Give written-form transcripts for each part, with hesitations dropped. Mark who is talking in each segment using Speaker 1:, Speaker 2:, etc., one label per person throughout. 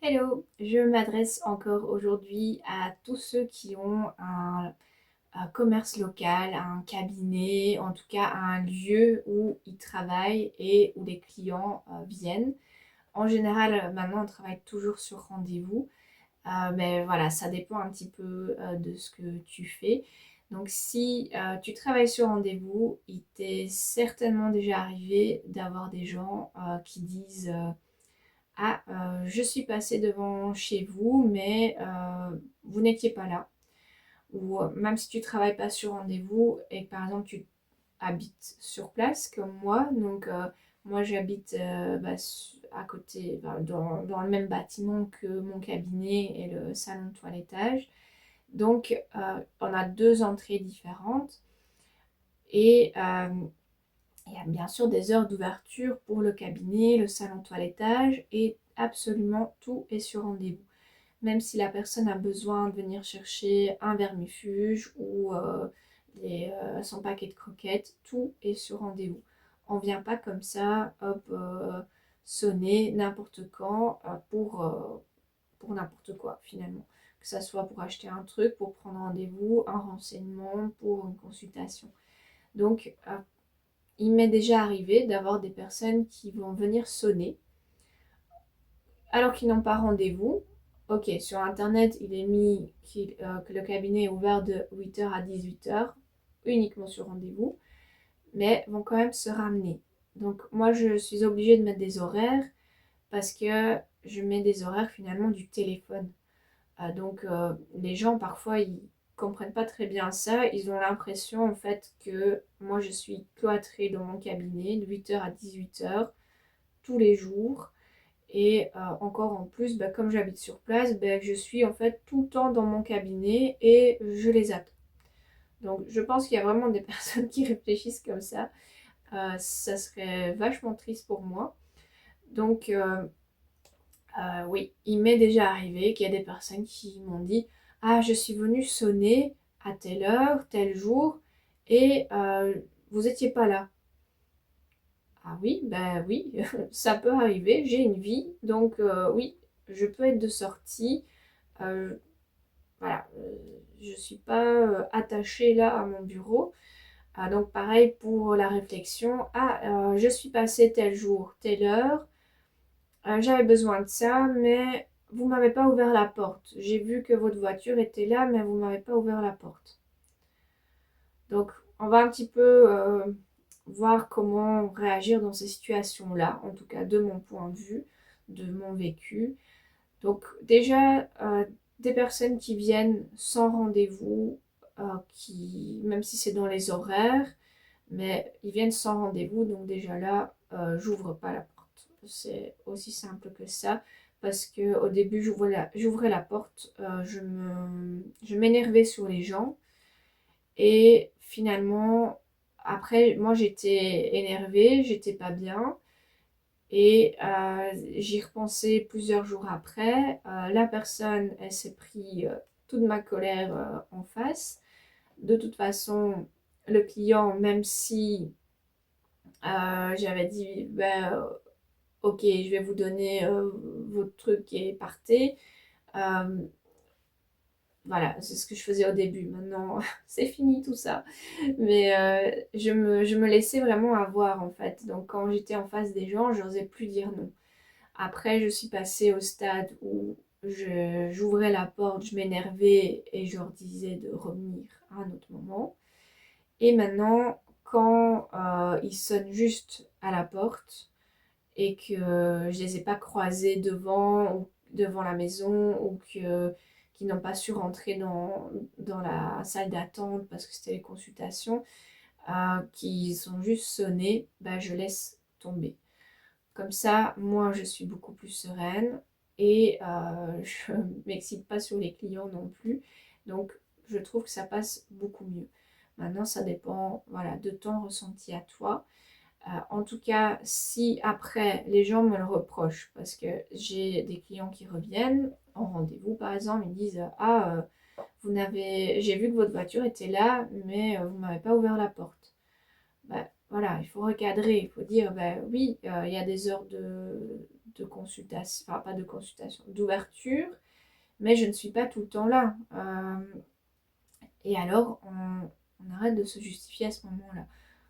Speaker 1: Hello, je m'adresse encore aujourd'hui à tous ceux qui ont un commerce local, un cabinet, en tout cas un lieu où ils travaillent et où les clients viennent. En général, maintenant, on travaille toujours sur rendez-vous, mais voilà, ça dépend un petit peu de ce que tu fais. Donc, si tu travailles sur rendez-vous, il t'est certainement déjà arrivé d'avoir des gens qui disent ah, je suis passée devant chez vous, mais vous n'étiez pas là. Ou même si tu travailles pas sur rendez-vous et que par exemple tu habites sur place comme moi, donc moi j'habite à côté, dans le même bâtiment que mon cabinet et le salon de toilettage. Donc on a deux entrées différentes et il y a bien sûr des heures d'ouverture pour le cabinet, le salon de toilettage et absolument tout est sur rendez-vous. Même si la personne a besoin de venir chercher un vermifuge ou son paquet de croquettes, tout est sur rendez-vous. On ne vient pas comme ça, hop, sonner n'importe quand pour n'importe quoi finalement. Que ça soit pour acheter un truc, pour prendre rendez-vous, un renseignement, pour une consultation. Donc, il m'est déjà arrivé d'avoir des personnes qui vont venir sonner alors qu'ils n'ont pas rendez-vous. Ok, sur internet, il est mis que le cabinet est ouvert de 8h à 18h, uniquement sur rendez-vous, mais vont quand même se ramener. Donc moi, je suis obligée de mettre des horaires parce que je mets des horaires finalement du téléphone. Donc les gens, parfois, ils comprennent pas très bien ça. Ils ont l'impression en fait que moi, je suis cloîtrée dans mon cabinet de 8h à 18h tous les jours et encore en plus, comme j'habite sur place, je suis en fait tout le temps dans mon cabinet et je les attends. Donc je pense qu'il y a vraiment des personnes qui réfléchissent comme ça. Ça serait vachement triste pour moi. Donc oui, il m'est déjà arrivé qu'il y a des personnes qui m'ont dit ah, je suis venue sonner à telle heure, tel jour, et vous étiez pas là. Ah oui, ben oui, ça peut arriver, j'ai une vie, donc oui, je peux être de sortie. Euh, voilà, je suis pas attachée là à mon bureau. Ah, donc pareil pour la réflexion. Ah, je suis passée tel jour, telle heure. J'avais besoin de ça, mais vous m'avez pas ouvert la porte. J'ai vu que votre voiture était là, mais vous m'avez pas ouvert la porte. Donc on va un petit peu voir comment réagir dans ces situations-là, en tout cas de mon point de vue, de mon vécu. Donc déjà, des personnes qui viennent sans rendez-vous, même si c'est dans les horaires, mais ils viennent sans rendez-vous, donc déjà là, j'ouvre pas la porte. C'est aussi simple que ça, parce que au début, j'ouvrais la porte, je m'énervais sur les gens, et finalement, après, moi j'étais énervée, j'étais pas bien. Et j'y repensais plusieurs jours après. La personne, elle s'est pris toute ma colère en face. De toute façon, le client, même si j'avais dit, ok, je vais vous donner votre truc et partez. euh, voilà, c'est ce que je faisais au début. Maintenant, c'est fini tout ça. Mais je me laissais vraiment avoir en fait. Donc quand j'étais en face des gens, je n'osais plus dire non. Après, je suis passée au stade où j'ouvrais la porte, je m'énervais et je leur disais de revenir à un autre moment. Et maintenant, quand ils sonnent juste à la porte et que je les ai pas croisés devant la maison ou qu'ils n'ont pas su rentrer dans la salle d'attente parce que c'était les consultations, qui sont juste sonnés, je laisse tomber. Comme ça, moi, je suis beaucoup plus sereine et je ne m'excite pas sur les clients non plus. Donc, je trouve que ça passe beaucoup mieux. Maintenant, ça dépend, voilà, de ton ressenti à toi. En tout cas, si après, les gens me le reprochent, parce que j'ai des clients qui reviennent en rendez-vous, par exemple, ils disent, ah, j'ai vu que votre voiture était là, mais vous ne m'avez pas ouvert la porte. Voilà, il faut recadrer, il faut dire, oui, il y a des heures de consultation, enfin pas de consultation, d'ouverture, mais je ne suis pas tout le temps là. Et alors, on arrête de se justifier à ce moment-là.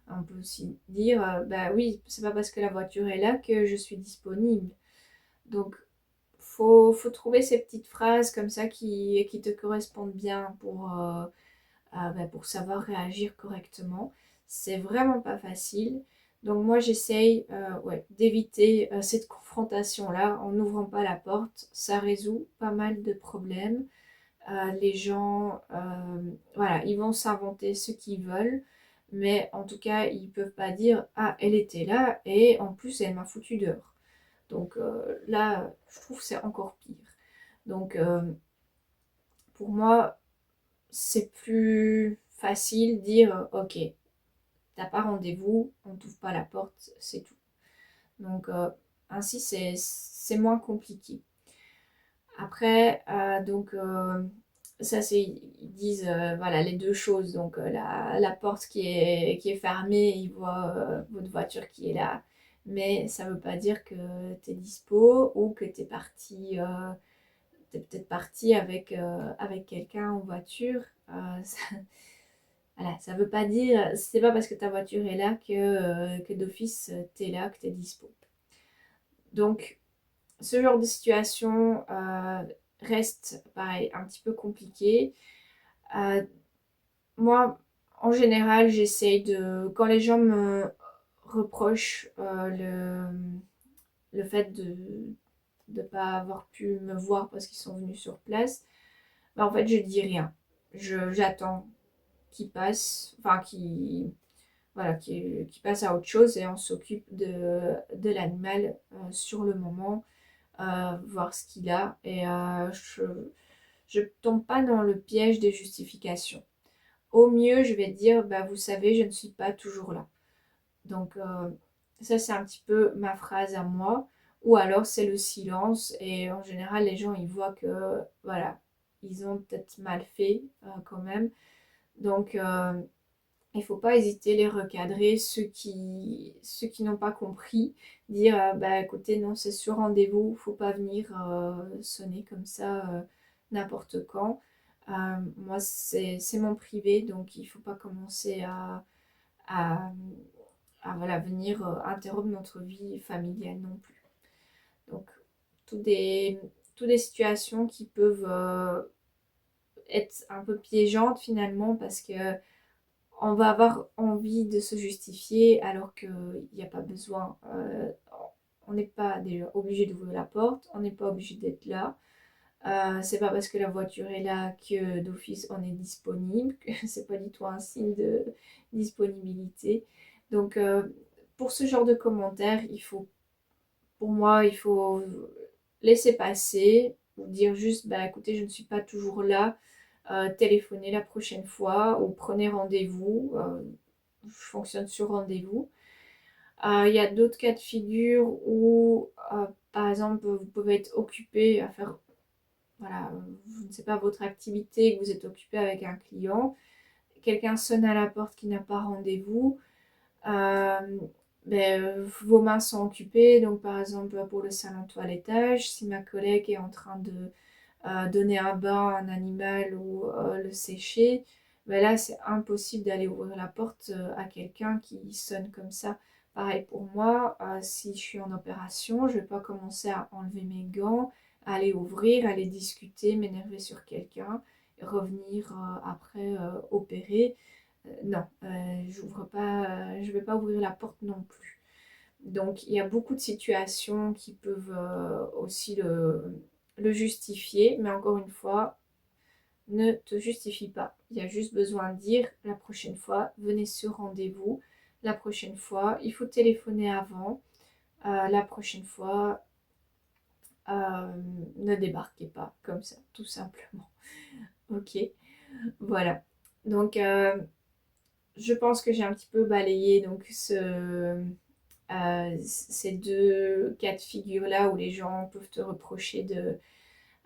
Speaker 1: On peut aussi dire, bah oui, c'est pas parce que la voiture est là que je suis disponible. Donc, faut trouver ces petites phrases comme ça qui te correspondent bien pour savoir réagir correctement. C'est vraiment pas facile. Donc moi j'essaye ouais, d'éviter cette confrontation-là en n'ouvrant pas la porte. Ça résout pas mal de problèmes. Les gens, voilà, ils vont s'inventer ce qu'ils veulent. Mais en tout cas, ils peuvent pas dire ah, elle était là et en plus elle m'a foutu dehors. Donc là, je trouve que c'est encore pire. Donc pour moi, c'est plus facile de dire ok, t'as pas rendez-vous, on t'ouvre pas la porte, c'est tout. Donc ainsi c'est moins compliqué. Après, ça c'est, ils disent voilà les deux choses. Donc la porte qui est fermée, ils voient votre voiture qui est là. Mais ça veut pas dire que t'es dispo ou que t'es peut-être parti avec quelqu'un en voiture. Voilà, ça veut pas dire, c'est pas parce que ta voiture est là que d'office t'es là, que t'es dispo. Donc, ce genre de situation reste, pareil, un petit peu compliqué. Euh, Moi, en général, j'essaye de, quand les gens me reprochent le fait de ne pas avoir pu me voir parce qu'ils sont venus sur place, bah, en fait, je dis rien. J'attends qu'ils passent, enfin, voilà, qui passe à autre chose et on s'occupe de l'animal sur le moment, voir ce qu'il a. Et je tombe pas dans le piège des justifications. Au mieux, je vais dire, bah, vous savez, je ne suis pas toujours là. Donc, ça, c'est un petit peu ma phrase à moi. Ou alors, c'est le silence. Et en général, les gens, ils voient que, voilà, ils ont peut-être mal fait quand même. Donc, il ne faut pas hésiter à les recadrer, ceux qui n'ont pas compris, dire bah écoutez, non, c'est sur rendez-vous, il ne faut pas venir sonner comme ça n'importe quand. Moi, c'est mon privé, donc il ne faut pas commencer à, voilà, venir interrompre notre vie familiale non plus. Donc, toutes des, toutes des situations qui peuvent être un peu piégeantes finalement parce que on va avoir envie de se justifier alors qu'il n'y a pas besoin. On n'est pas déjà obligé d'ouvrir la porte, on n'est pas obligé d'être là. C'est pas parce que la voiture est là que d'office on est disponible, que c'est pas du tout un signe de disponibilité. Donc pour ce genre de commentaires, pour moi, il faut laisser passer ou dire juste bah écoutez, je ne suis pas toujours là. Téléphonez la prochaine fois ou prenez rendez-vous. Je fonctionne sur rendez-vous. Il y a d'autres cas de figure où, par exemple, vous pouvez être occupé à faire, voilà, je ne sais pas, votre activité, que vous êtes occupé avec un client. Quelqu'un sonne à la porte qui n'a pas rendez-vous. Euh, Vos mains sont occupées. Donc, par exemple, pour le salon toilettage, si ma collègue est en train de donner un bain à un animal ou le sécher, ben là c'est impossible d'aller ouvrir la porte à quelqu'un qui sonne comme ça. Pareil pour moi, si je suis en opération, je ne vais pas commencer à enlever mes gants, à aller ouvrir, à aller discuter, m'énerver sur quelqu'un, et revenir après opérer. Non, j'ouvre pas, je vais pas ouvrir la porte non plus. Donc il y a beaucoup de situations qui peuvent aussi le justifier, mais encore une fois, ne te justifie pas. Il y a juste besoin de dire la prochaine fois, venez sur rendez-vous. La prochaine fois, il faut téléphoner avant. La prochaine fois, ne débarquez pas comme ça, tout simplement. Ok, voilà. Donc, je pense que j'ai un petit peu balayé donc ces deux cas de figure-là où les gens peuvent te reprocher de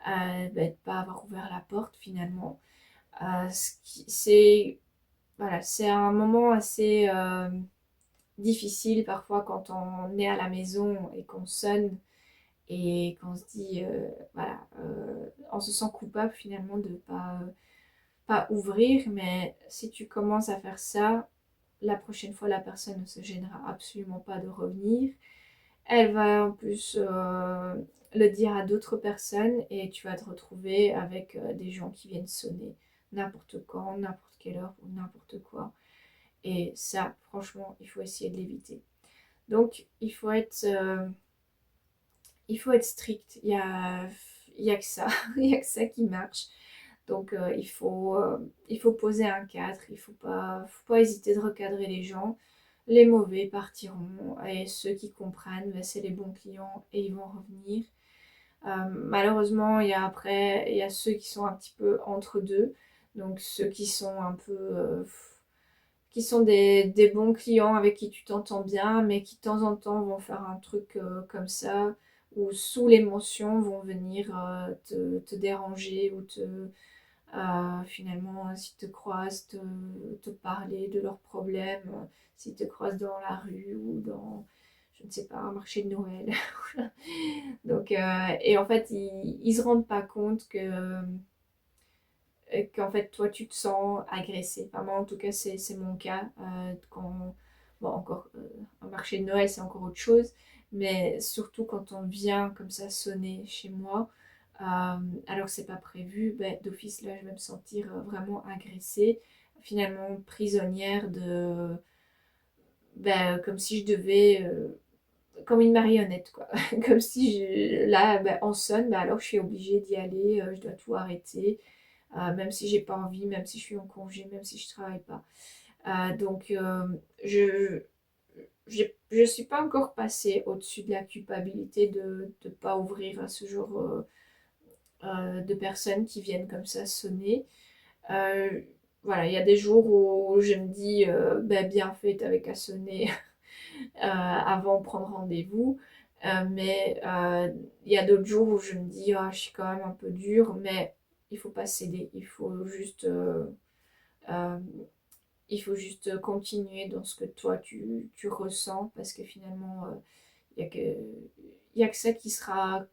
Speaker 1: ne pas avoir ouvert la porte finalement. C'est voilà, c'est un moment assez difficile parfois quand on est à la maison et qu'on sonne et qu'on se dit, voilà, on se sent coupable finalement de pas ouvrir, mais si tu commences à faire ça, la prochaine fois, la personne ne se gênera absolument pas de revenir. Elle va en plus le dire à d'autres personnes et tu vas te retrouver avec des gens qui viennent sonner n'importe quand, n'importe quelle heure ou n'importe quoi. Et ça, franchement, il faut essayer de l'éviter. Donc, il faut être strict. Il y a que ça. Il y a que ça qui marche. Donc, il faut poser un cadre. Faut pas hésiter de recadrer les gens. Les mauvais partiront et ceux qui comprennent, ben, c'est les bons clients et ils vont revenir. Malheureusement, il y a ceux qui sont un petit peu entre deux. Donc, ceux qui sont un peu qui sont des bons clients avec qui tu t'entends bien, mais qui de temps en temps vont faire un truc comme ça, ou sous l'émotion vont venir te déranger ou finalement, s'ils te croisent, te parler de leurs problèmes, s'ils te croisent dans la rue ou dans, je ne sais pas, un marché de Noël. Donc, et en fait, ils se rendent pas compte qu'en fait toi tu te sens agressé. Enfin, moi en tout cas c'est mon cas quand bon encore un marché de Noël c'est encore autre chose, mais surtout quand on vient comme ça sonner chez moi alors que c'est pas prévu, ben, d'office là je vais me sentir vraiment agressée, finalement prisonnière de ben, comme si je devais comme une marionnette quoi. Comme si là ben, on sonne, ben, alors je suis obligée d'y aller, je dois tout arrêter. Même si j'ai pas envie, même si je suis en congé, même si je travaille pas. Donc je je suis pas encore passée au-dessus de la culpabilité de ne pas ouvrir à ce genre de personnes qui viennent comme ça sonner. Euh, voilà, il y a des jours où je me dis ben, bien fait, t'avais qu'à sonner avant de prendre rendez-vous. Mais il y a d'autres jours où je me dis ah, je suis quand même un peu dure, mais il faut pas céder, euh, il faut juste continuer dans ce que toi tu ressens parce que finalement il y a que ça qui sera,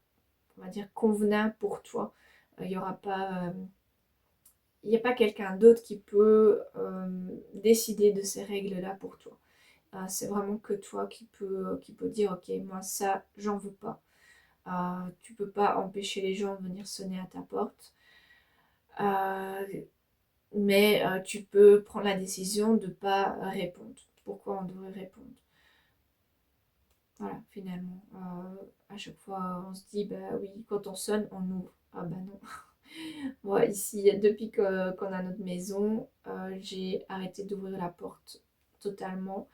Speaker 1: on va dire, convenable pour toi. Il y aura pas il n'y a pas quelqu'un d'autre qui peut décider de ces règles-là pour toi. C'est vraiment que toi qui peut dire ok moi ça j'en veux pas. Tu peux pas empêcher les gens de venir sonner à ta porte. Euh, mais tu peux prendre la décision de ne pas répondre. Pourquoi on devrait répondre? Voilà, finalement. À chaque fois, on se dit, bah oui, quand on sonne, on ouvre. Ah bah non. Moi, ici, depuis qu'on a notre maison, j'ai arrêté d'ouvrir la porte totalement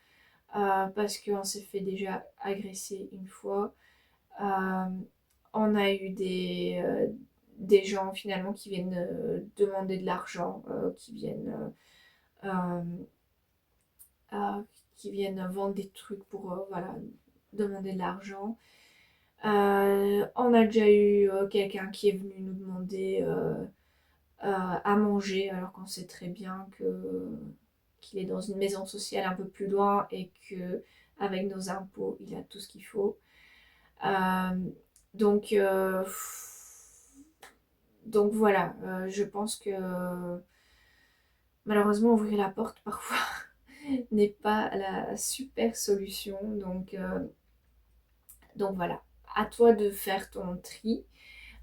Speaker 1: parce qu'on s'est fait déjà agresser une fois. Euh, on a eu des gens finalement qui viennent demander de l'argent, euh, euh, qui viennent vendre des trucs pour voilà, demander de l'argent. On a déjà eu quelqu'un qui est venu nous demander à manger alors qu'on sait très bien qu'il est dans une maison sociale un peu plus loin et que avec nos impôts il a tout ce qu'il faut. Euh, donc, euh, donc voilà, je pense que malheureusement ouvrir la porte parfois n'est pas la super solution. Donc voilà, à toi de faire ton tri,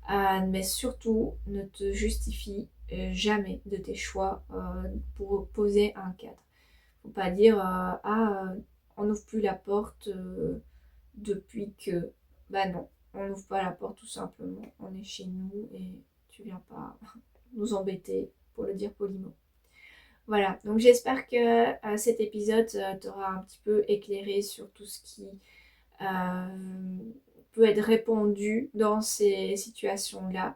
Speaker 1: mais surtout ne te justifie jamais de tes choix pour poser un cadre. Faut pas dire on n'ouvre plus la porte depuis que. Bah non, on n'ouvre pas la porte tout simplement. On est chez nous et tu viens pas nous embêter pour le dire poliment. Voilà, donc j'espère que cet épisode t'aura un petit peu éclairé sur tout ce qui euh, peut être répondu dans ces situations-là.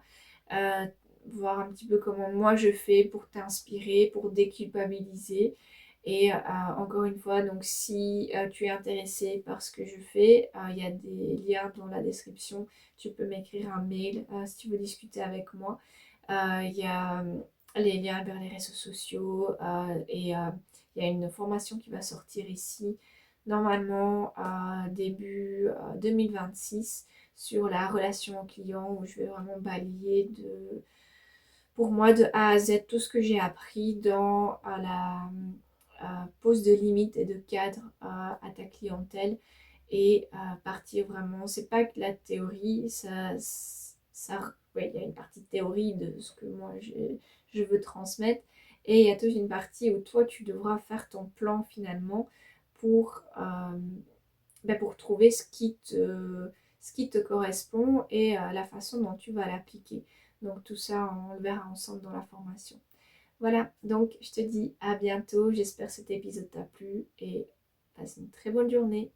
Speaker 1: Euh, Voir un petit peu comment moi je fais pour t'inspirer, pour déculpabiliser. Et encore une fois, donc si tu es intéressé par ce que je fais, il y a des liens dans la description. Tu peux m'écrire un mail si tu veux discuter avec moi. Il y a les liens vers les réseaux sociaux et il y a une formation qui va sortir ici normalement début 2026 sur la relation client où je vais vraiment balayer pour moi de A à Z tout ce que j'ai appris dans la pose de limites et de cadres à ta clientèle et partir vraiment, c'est pas que la théorie, ouais, il y a une partie de théorie de ce que moi je veux transmettre et il y a toute une partie où toi tu devras faire ton plan finalement pour, pour trouver ce qui te correspond et la façon dont tu vas l'appliquer. Donc tout ça, on le verra ensemble dans la formation. Voilà, donc je te dis à bientôt. J'espère que cet épisode t'a plu et passe une très bonne journée.